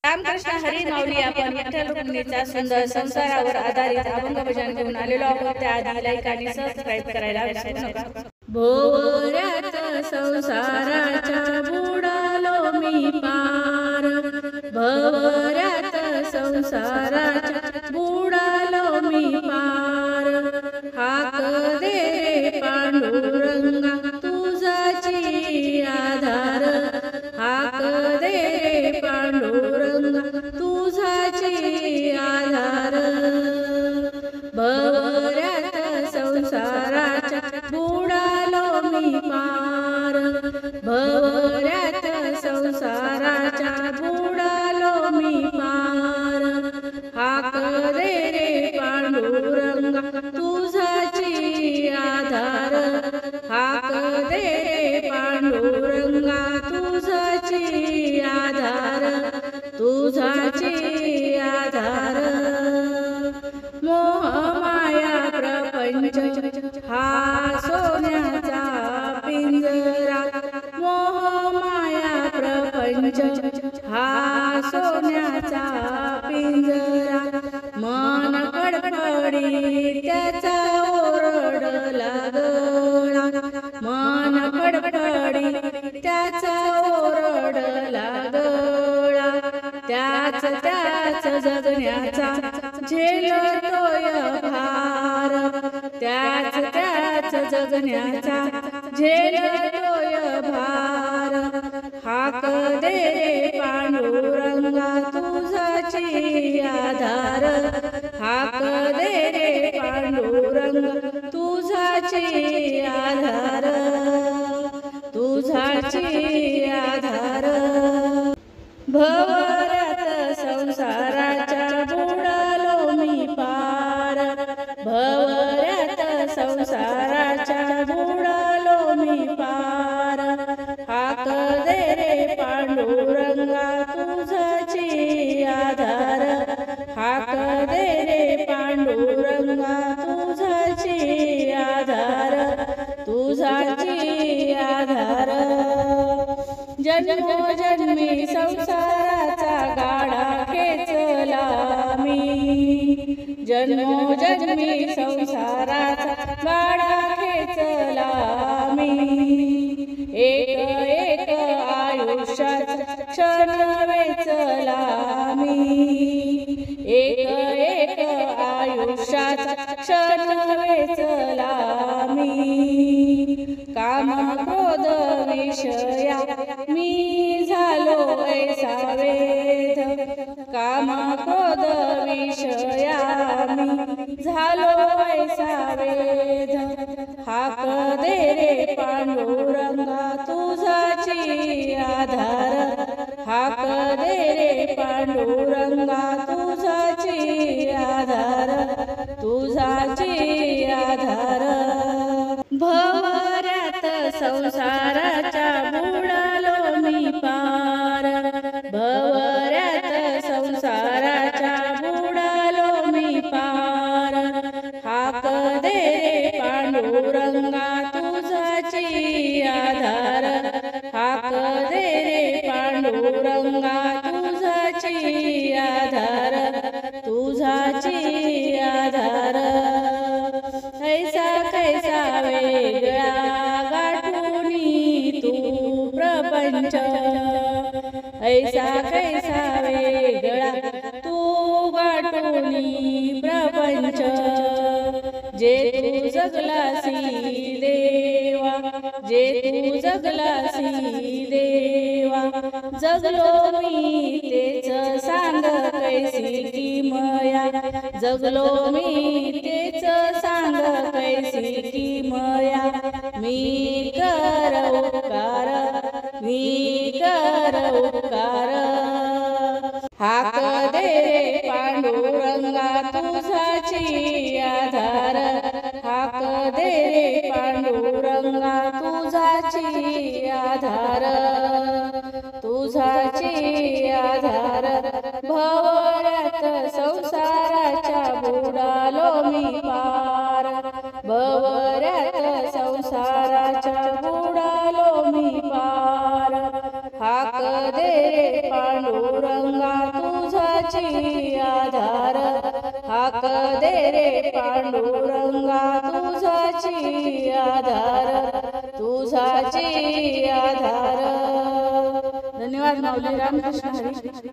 रामकृष्ण हरी माऊली आपण विठ्ठल रुक्मिणीचा सुंदर संसारावर आधारित अभंग भजन घेऊन आलेलो आहोत। त्याआधी लाईक आणि सबस्क्राईब करायला विसरू नका। भोवऱ्यात संसाराच्या बुडालो मी पार, भोवऱ्यात संसाराच्या बुडालो मी पार। हाक दे पांडुरंगा तुझाची आधार, हाक दे पांडुरंगा तुझाची आधार। भोवऱ्यात संसाराच्या बुडालो मी पार, भोवऱ्यात संसाराच्या बुडालो मी पार। हाक दे रे पांडुरंगा तुझाची आधार, हाक दे रे पांडुरंगा तुझाची आधार, तुझाची आधार। मोह माया प्रपंच हा सोन्याचा पिंजरा, मोह माया प्रपंच हा सोन्याचा पिंजरा। मन कडकडी त्याचा ओरडला गळा, मन कडकडी त्याचा ओरडला गळा। त्याच जगण्याचा झेलतोय भार, त्याच जगण्याचा झेलतोय भार। हाक दे रे पांडुरंगा तुझाची आधार, हाक दे रे पांडुरंगा तुझाची आधार, तुझाची आधार। भोवऱ्यात संसाराच्या बुडालो मी पार, भोवऱ्यात संसाराच्या बुडालो मी पार। हाक दे रे पांडुरंगा तुझाची आधार, हाक दे रे पांडुरंगा तुझाची आधार, तुझाची आधार। जन्मोजन्मी संसाराचा गाडा खेचला मी, जन्मोजन्मी संसाराचा गाडा खेचला मी। एक आयुष्याचा क्षण वेचला मी, एक आयुष्याचा क्षण वेचला मी। काम क्रोध विषया मी झालो ऐसा वेध, काम क्रोध विषया मी झालो ऐसा वेध। हाक दे रे पांडुरंगा तुझाची आधार, हाक दे रे पांडुरंगा तुझाची आधार, तुझाची आधार। भोवऱ्यात संसाराच्या बुडालो मी पार, भोवऱ्यात संसाराच्या बुडालो मी पार। हाक दे रे पांडुरंगा तुझाची आधार, हाक दे रे पांडुरंगा तुझाची आधार, तुझाची आधार। ऐसा कैसा वेगळा गाठुनी तू प्रपंच, ऐसा कैसा वेगळा तू गाठुनी प्रपंच। जे तू जगलासी देवा, जे तू जगलासी देवा, जगलो मी तेच सांग कैसी किमया, जगलो मी तेच सांग कैसी किमया। मी कर उपकार, मी कर उपकार। हाक दे रे पांडुरंगा तुझाची आधार, हाक दे रे पांडुरंगा तुझाची आधार, तुझाची आधार। भोवऱ्यात संसाराच्या बुडालो मी पार, भोवऱ्यात संसाराच्या बुडालो मी पार। हाक दे रे पांडुरंगा तुझाची आधार हाक दे रे पांडुरंगा तुझाची आधार. धन्यवाद माऊली. रामकृष्ण हरी.